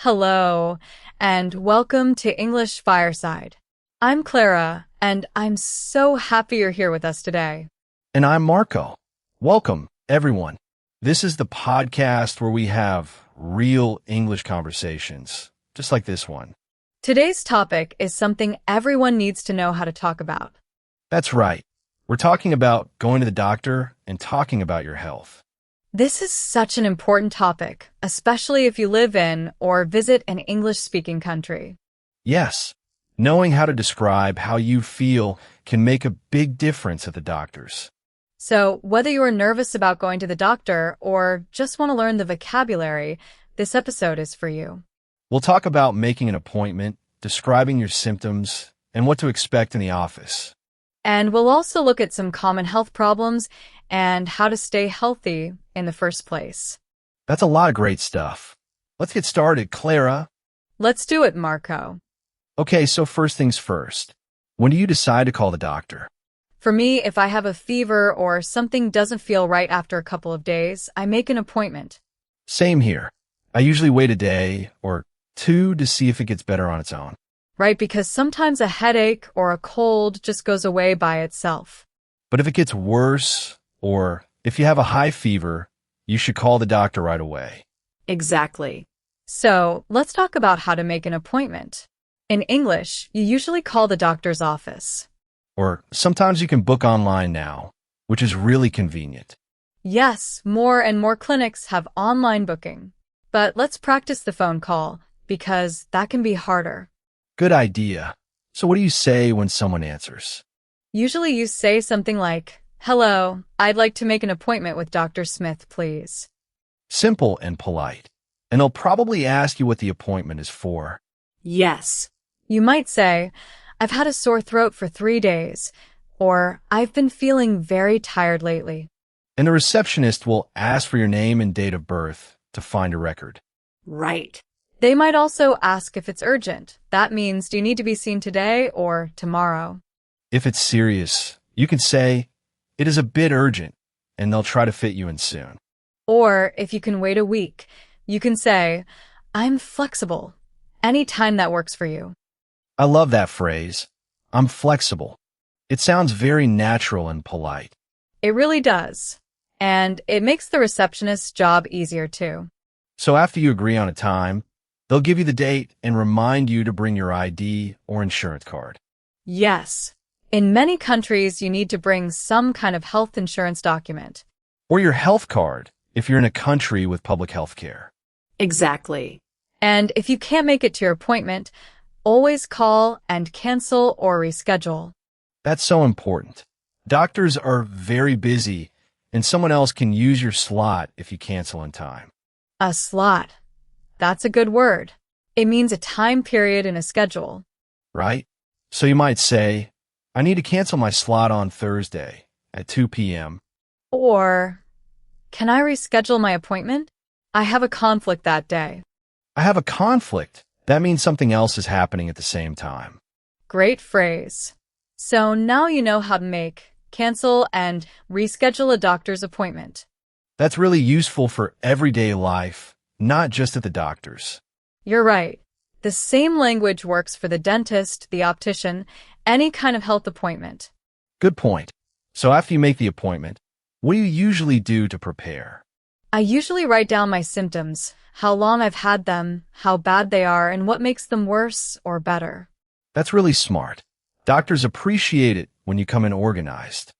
Hello, and welcome to English Fireside. I'm Clara, and I'm so happy you're here with us today. And I'm Marco. Welcome, everyone. This is the podcast where we have real English conversations, just like this one. Today's topic is something everyone needs to know how to talk about. That's right. We're talking about going to the doctor and talking about your health. This is such an important topic, especially if you live in or visit an English-speaking country. Yes, knowing how to describe how you feel can make a big difference at the doctor's. So, whether you're nervous about going to the doctor or just want to learn the vocabulary, this episode is for you. We'll talk about making an appointment, describing your symptoms, and what to expect in the office. And we'll also look at some common health problems and how to stay healthy in the first place. That's a lot of great stuff. Let's get started, Clara. Let's do it, Marco. Okay, so first things first. When do you decide to call the doctor? For me, if I have a fever or something doesn't feel right after a couple of days, I make an appointment. Same here. I usually wait a day or two to see if it gets better on its own. Right, because sometimes a headache or a cold just goes away by itself. But if it gets worse, or if you have a high fever, you should call the doctor right away. Exactly. So, let's talk about how to make an appointment. In English, you usually call the doctor's office. Or sometimes you can book online now, which is really convenient. Yes, more and more clinics have online booking. But let's practice the phone call, because that can be harder. Good idea. So what do you say when someone answers? Usually you say something like, "Hello, I'd like to make an appointment with Dr. Smith, please." Simple and polite. And they'll probably ask you what the appointment is for. Yes. You might say, "I've had a sore throat for 3 days," or "I've been feeling very tired lately." And the receptionist will ask for your name and date of birth to find a record. Right. They might also ask if it's urgent. That means, do you need to be seen today or tomorrow? If it's serious, you can say, "It is a bit urgent," and they'll try to fit you in soon. Or if you can wait a week, you can say, "I'm flexible." Any time that works for you. I love that phrase. I'm flexible. It sounds very natural and polite. It really does. And it makes the receptionist's job easier too. So after you agree on a time, they'll give you the date and remind you to bring your ID or insurance card. Yes. In many countries, you need to bring some kind of health insurance document. Or your health card if you're in a country with public health care. Exactly. And if you can't make it to your appointment, always call and cancel or reschedule. That's so important. Doctors are very busy, and someone else can use your slot if you cancel in time. A slot. That's a good word. It means a time period in a schedule. Right? So you might say, "I need to cancel my slot on Thursday at 2 p.m. Or, "Can I reschedule my appointment? I have a conflict that day." I have a conflict. That means something else is happening at the same time. Great phrase. So now you know how to make, cancel, and reschedule a doctor's appointment. That's really useful for everyday life, not just at the doctor's. You're right. The same language works for the dentist, the optician, any kind of health appointment. Good point. So after you make the appointment, what do you usually do to prepare? I usually write down my symptoms, how long I've had them, how bad they are, and what makes them worse or better. That's really smart. Doctors appreciate it when you come in organized.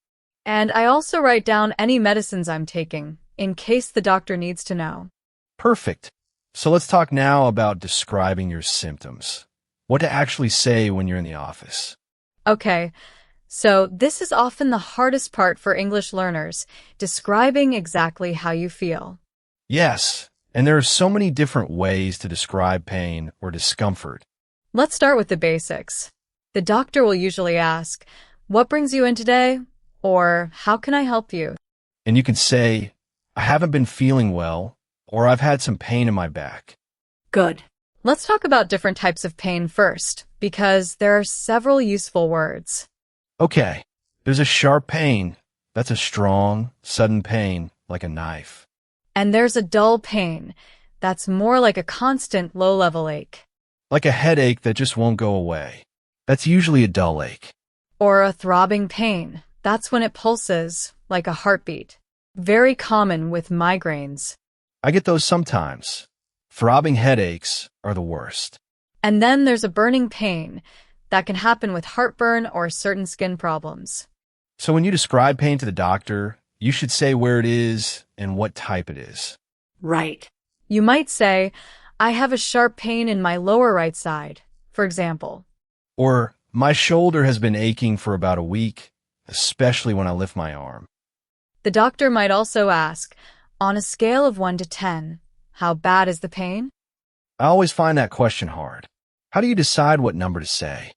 And I also write down any medicines I'm taking, in case the doctor needs to know. Perfect. So let's talk now about describing your symptoms. What to actually say when you're in the office. Okay, so this is often the hardest part for English learners, describing exactly how you feel. Yes, and there are so many different ways to describe pain or discomfort. Let's start with the basics. The doctor will usually ask, "What brings you in today?" Or, "How can I help you?" And you can say, "I haven't been feeling well," or "I've had some pain in my back." Good. Let's talk about different types of pain first, because there are several useful words. Okay, there's a sharp pain. That's a strong, sudden pain, like a knife. And there's a dull pain. That's more like a constant low-level ache. Like a headache that just won't go away. That's usually a dull ache. Or a throbbing pain. That's when it pulses, like a heartbeat. Very common with migraines. I get those sometimes. Throbbing headaches are the worst. And then there's a burning pain that can happen with heartburn or certain skin problems. So when you describe pain to the doctor, you should say where it is and what type it is. Right. You might say, I have a sharp pain in my lower right side, for example. Or, my shoulder has been aching for about a week, especially when I lift my arm. The doctor might also ask, on a scale of 1 to 10, how bad is the pain? I always find that question hard. How do you decide what number to say?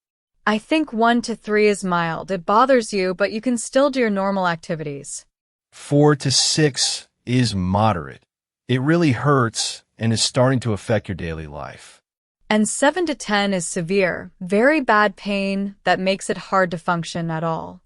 I think 1 to 3 is mild. It bothers you, but you can still do your normal activities. 4 to 6 is moderate. It really hurts and is starting to affect your daily life. And 7 to 10 is severe, very bad pain that makes it hard to function at all.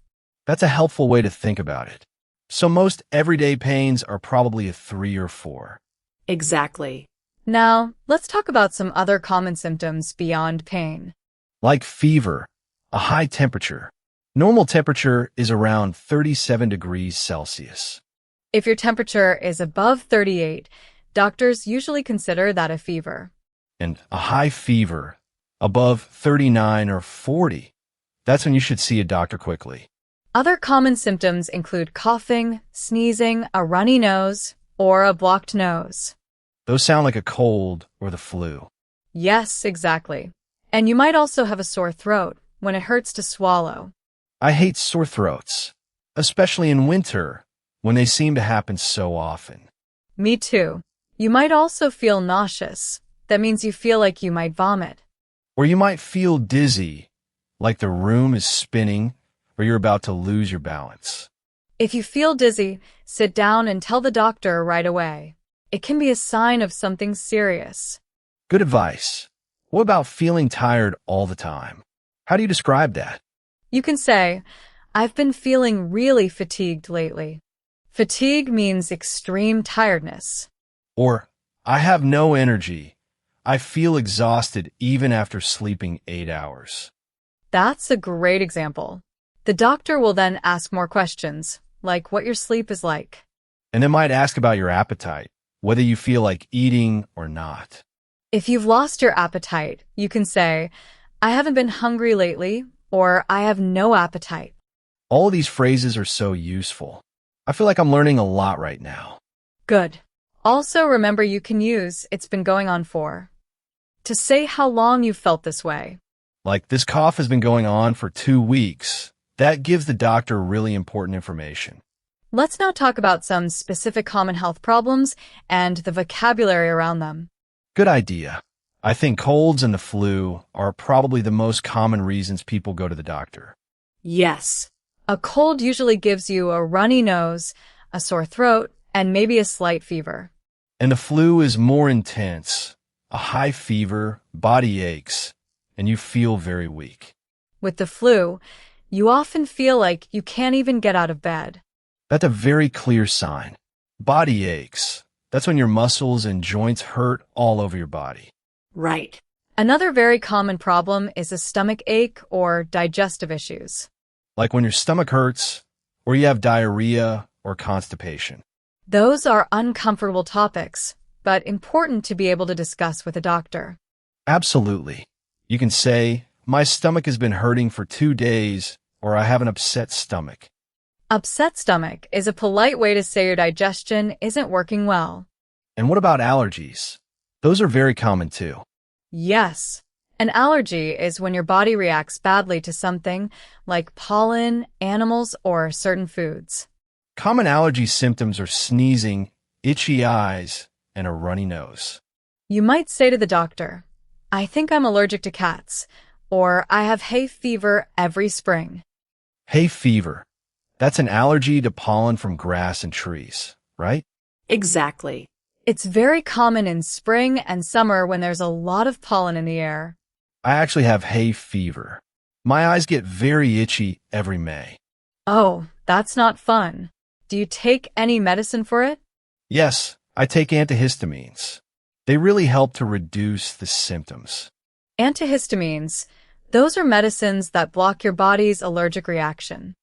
That's a helpful way to think about it. So most everyday pains are probably a 3 or 4. Exactly. Now, let's talk about some other common symptoms beyond pain. Like fever, a high temperature. Normal temperature is around 37 degrees Celsius. If your temperature is above 38, doctors usually consider that a fever. And a high fever, above 39 or 40, that's when you should see a doctor quickly. Other common symptoms include coughing, sneezing, a runny nose, or a blocked nose. Those sound like a cold or the flu. Yes, exactly. And you might also have a sore throat when it hurts to swallow. I hate sore throats, especially in winter when they seem to happen so often. Me too. You might also feel nauseous. That means you feel like you might vomit. Or you might feel dizzy, like the room is spinning or you're about to lose your balance. If you feel dizzy, sit down and tell the doctor right away. It can be a sign of something serious. Good advice. What about feeling tired all the time? How do you describe that? You can say, I've been feeling really fatigued lately. Fatigue means extreme tiredness. Or, I have no energy. I feel exhausted even after sleeping 8 hours. That's a great example. The doctor will then ask more questions, like what your sleep is like. And they might ask about your appetite, whether you feel like eating or not. If you've lost your appetite, you can say, I haven't been hungry lately, or I have no appetite. All of these phrases are so useful. I feel like I'm learning a lot right now. Good. Also remember you can use it's been going on for to say how long you've felt this way. Like, this cough has been going on for 2 weeks. That gives the doctor really important information. Let's now talk about some specific common health problems and the vocabulary around them. Good idea. I think colds and the flu are probably the most common reasons people go to the doctor. Yes. A cold usually gives you a runny nose, a sore throat, and maybe a slight fever. And the flu is more intense. A high fever, body aches, and you feel very weak. With the flu, you often feel like you can't even get out of bed. That's a very clear sign. Body aches. That's when your muscles and joints hurt all over your body. Right. Another very common problem is a stomach ache or digestive issues. Like when your stomach hurts, or you have diarrhea or constipation. Those are uncomfortable topics, but important to be able to discuss with a doctor. Absolutely. You can say, my stomach has been hurting for 2 days, or I have an upset stomach. Upset stomach is a polite way to say your digestion isn't working well. And what about allergies? Those are very common too. Yes. An allergy is when your body reacts badly to something like pollen, animals, or certain foods. Common allergy symptoms are sneezing, itchy eyes, and a runny nose. You might say to the doctor, I think I'm allergic to cats, or I have hay fever every spring. Hay fever. That's an allergy to pollen from grass and trees, right? Exactly. It's very common in spring and summer when there's a lot of pollen in the air. I actually have hay fever. My eyes get very itchy every May. Oh, that's not fun. Do you take any medicine for it? Yes, I take antihistamines. They really help to reduce the symptoms. Antihistamines, those are medicines that block your body's allergic reaction.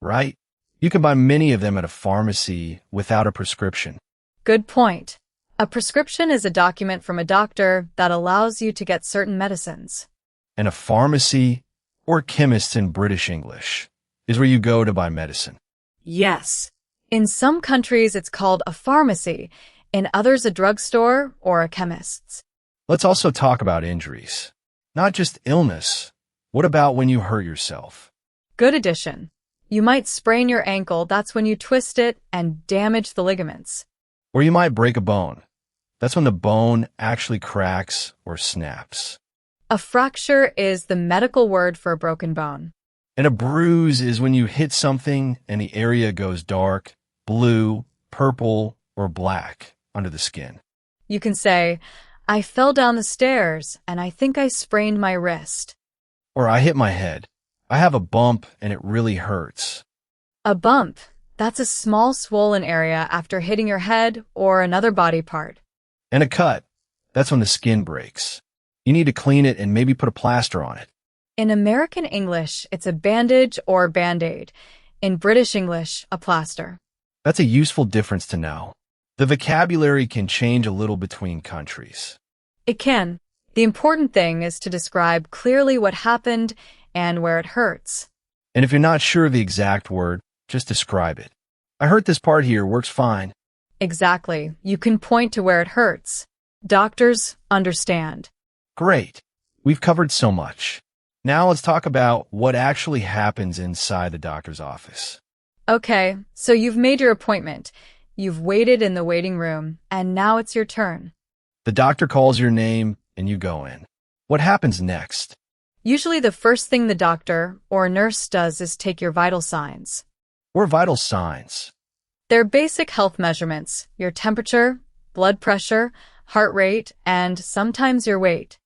Right? You can buy many of them at a pharmacy without a prescription. Good point. A prescription is a document from a doctor that allows you to get certain medicines. And a pharmacy, or chemist in British English, is where you go to buy medicine. Yes. In some countries, it's called a pharmacy, in others, a drugstore or a chemist's. Let's also talk about injuries. Not just illness. What about when you hurt yourself? Good addition. You might sprain your ankle, that's when you twist it and damage the ligaments. Or you might break a bone. That's when the bone actually cracks or snaps. A fracture is the medical word for a broken bone. And a bruise is when you hit something and the area goes dark, blue, purple, or black under the skin. You can say, I fell down the stairs and I think I sprained my wrist. Or I hit my head. I have a bump and it really hurts. A bump, that's a small swollen area after hitting your head or another body part. And a cut. That's when the skin breaks. You need to clean it and maybe put a plaster on it. In American English, it's a bandage or Band-Aid. In British English, a plaster. That's a useful difference to know. The vocabulary can change a little between countries. It can. The important thing is to describe clearly what happened and where it hurts. And if you're not sure of the exact word, just describe it. I hurt this part here, works fine. Exactly. You can point to where it hurts. Doctors understand. Great. We've covered so much. Now let's talk about what actually happens inside the doctor's office. Okay, so you've made your appointment. You've waited in the waiting room, and now it's your turn. The doctor calls your name and you go in. What happens next? Usually the first thing the doctor or nurse does is take your vital signs. Or vital signs. They're basic health measurements, your temperature, blood pressure, heart rate, and sometimes your weight.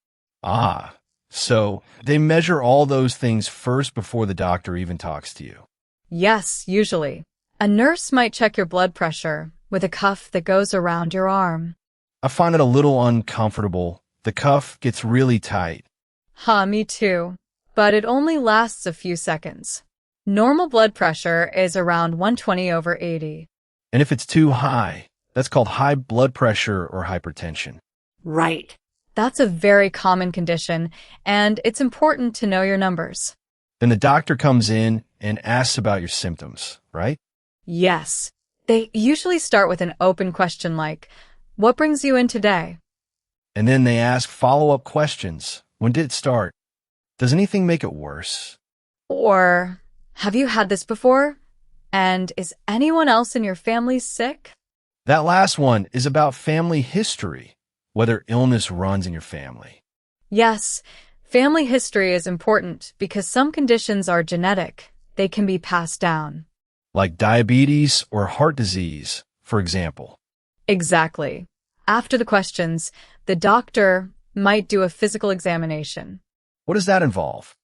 Ah, so they measure all those things first before the doctor even talks to you. Yes, usually. A nurse might check your blood pressure with a cuff that goes around your arm. I find it a little uncomfortable. The cuff gets really tight. Me too. But it only lasts a few seconds. Normal blood pressure is around 120/80. And if it's too high, that's called high blood pressure or hypertension. Right. That's a very common condition, and it's important to know your numbers. Then the doctor comes in and asks about your symptoms, right? Yes. They usually start with an open question like, what brings you in today? And then they ask follow-up questions. When did it start? Does anything make it worse? Or, have you had this before? And is anyone else in your family sick? That last one is about family history, whether illness runs in your family. Yes, family history is important because some conditions are genetic. They can be passed down. Like diabetes or heart disease, for example. Exactly. After the questions, the doctor might do a physical examination. What does that involve?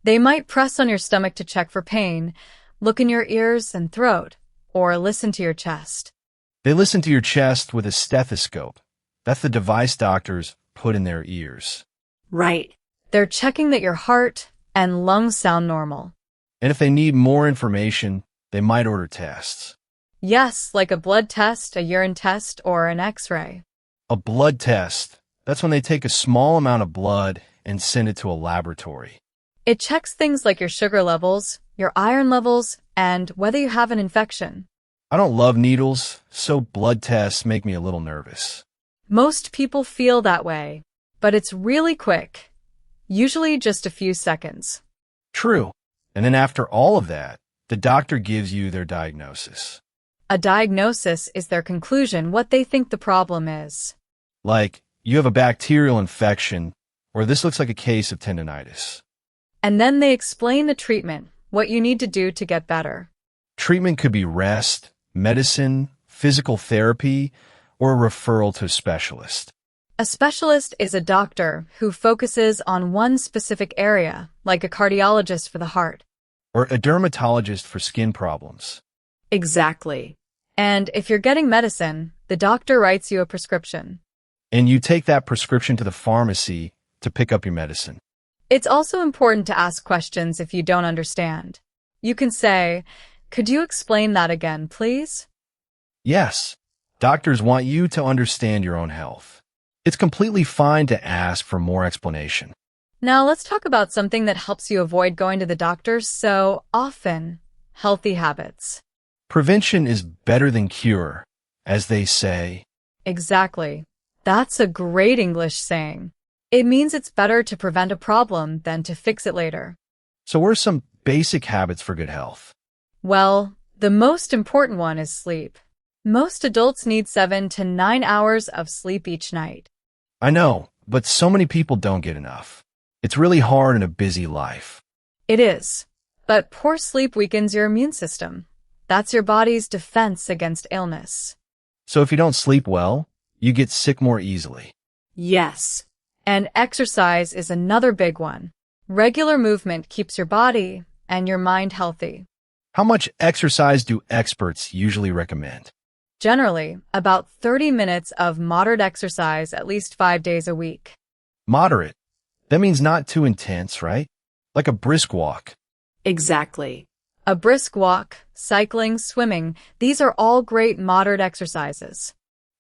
They might press on your stomach to check for pain, look in your ears and throat, or listen to your chest. They listen to your chest with a stethoscope. That's the device doctors put in their ears. Right. They're checking that your heart and lungs sound normal. And if they need more information, they might order tests. Yes, like a blood test, a urine test, or an X-ray. A blood test. That's when they take a small amount of blood and send it to a laboratory. It checks things like your sugar levels, your iron levels, and whether you have an infection. I don't love needles, so blood tests make me a little nervous. Most people feel that way, but it's really quick. Usually just a few seconds. True. And then after all of that, the doctor gives you their diagnosis. A diagnosis is their conclusion, what they think the problem is. Like, you have a bacterial infection, or this looks like a case of tendinitis. And then they explain the treatment, what you need to do to get better. Treatment could be rest, medicine, physical therapy, or a referral to a specialist. A specialist is a doctor who focuses on one specific area, like a cardiologist for the heart. Or a dermatologist for skin problems. Exactly. And if you're getting medicine, the doctor writes you a prescription. and you take that prescription to the pharmacy to pick up your medicine. It's also important to ask questions if you don't understand. You can say, "Could you explain that again, please?" Yes, doctors want you to understand your own health. It's completely fine to ask for more explanation. Now let's talk about something that helps you avoid going to the doctor so often: healthy habits. Prevention is better than cure, as they say. Exactly. That's a great English saying. It means it's better to prevent a problem than to fix it later. So what are some basic habits for good health? Well, the most important one is sleep. Most adults need 7 to 9 hours of sleep each night. I know, but so many people don't get enough. It's really hard in a busy life. It is. But poor sleep weakens your immune system. That's your body's defense against illness. So if you don't sleep well, you get sick more easily. Yes. And exercise is another big one. Regular movement keeps your body and your mind healthy. How much exercise do experts usually recommend? Generally, about 30 minutes of moderate exercise at least 5 days a week. Moderate. That means not too intense, right? Like a brisk walk. Exactly. A brisk walk, cycling, swimming, these are all great moderate exercises.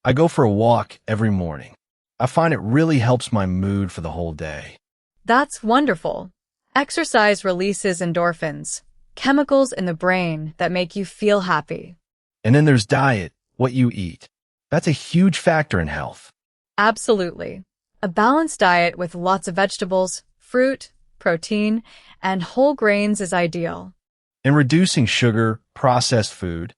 I go for a walk every morning. I find it really helps my mood for the whole day. That's wonderful. Exercise releases endorphins, chemicals in the brain that make you feel happy. And then there's diet, what you eat. That's a huge factor in health. Absolutely. A balanced diet with lots of vegetables, fruit, protein, and whole grains is ideal. And reducing sugar, processed food,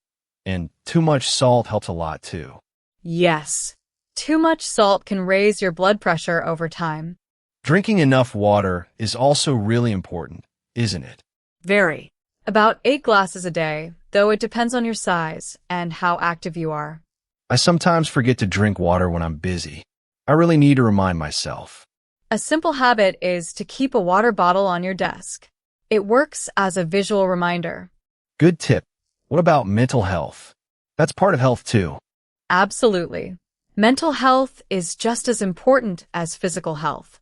and too much salt helps a lot too. Yes. Too much salt can raise your blood pressure over time. Drinking enough water is also really important, isn't it? Very. About 8 glasses a day, though it depends on your size and how active you are. I sometimes forget to drink water when I'm busy. I really need to remind myself. A simple habit is to keep a water bottle on your desk. It works as a visual reminder. Good tip. What about mental health? That's part of health too. Absolutely. Mental health is just as important as physical health.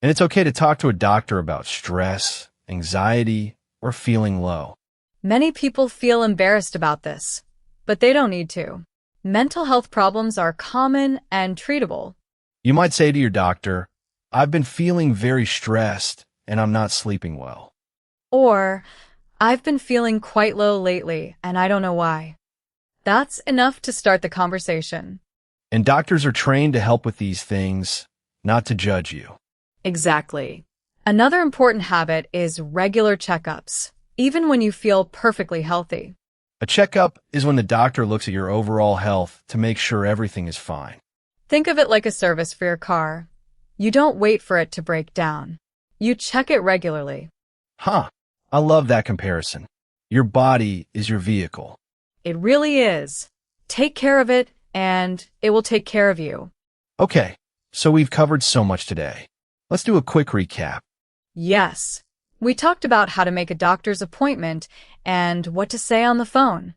And it's okay to talk to a doctor about stress, anxiety, or feeling low. Many people feel embarrassed about this, but they don't need to. Mental health problems are common and treatable. You might say to your doctor, "I've been feeling very stressed and I'm not sleeping well." Or, "I've been feeling quite low lately and I don't know why." That's enough to start the conversation. And doctors are trained to help with these things, not to judge you. Exactly. Another important habit is regular checkups, even when you feel perfectly healthy. A checkup is when the doctor looks at your overall health to make sure everything is fine. Think of it like a service for your car. You don't wait for it to break down. You check it regularly. Huh, I love that comparison. Your body is your vehicle. It really is. Take care of it, and it will take care of you. Okay, so we've covered so much today. Let's do a quick recap. Yes. We talked about how to make a doctor's appointment and what to say on the phone.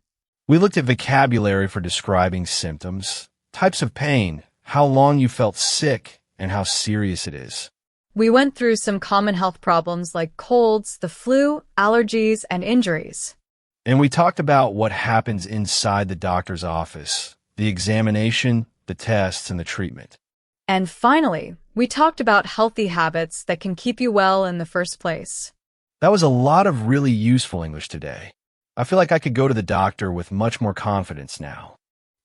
We looked at vocabulary for describing symptoms, types of pain, how long you felt sick, and how serious it is. We went through some common health problems like colds, the flu, allergies, and injuries. And we talked about what happens inside the doctor's office, the examination, the tests, and the treatment. And finally, we talked about healthy habits that can keep you well in the first place. That was a lot of really useful English today. I feel like I could go to the doctor with much more confidence now.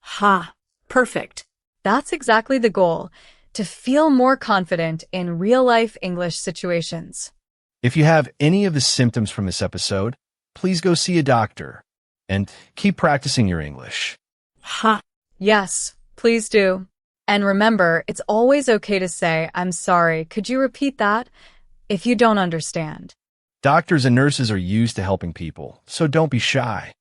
Ha. Perfect. That's exactly the goal, to feel more confident in real-life English situations. If you have any of the symptoms from this episode, please go see a doctor and keep practicing your English. Ha. Yes, please do. And remember, it's always okay to say, "I'm sorry, could you repeat that?" if you don't understand. Doctors and nurses are used to helping people, so don't be shy.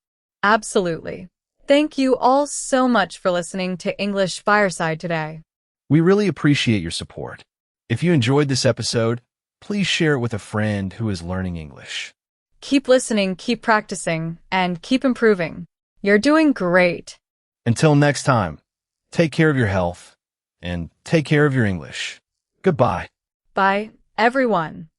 Absolutely. Thank you all so much for listening to English Fireside today. We really appreciate your support. If you enjoyed this episode, please share it with a friend who is learning English. Keep listening, keep practicing, and keep improving. You're doing great. Until next time, take care of your health, and take care of your English. Goodbye. Bye, everyone.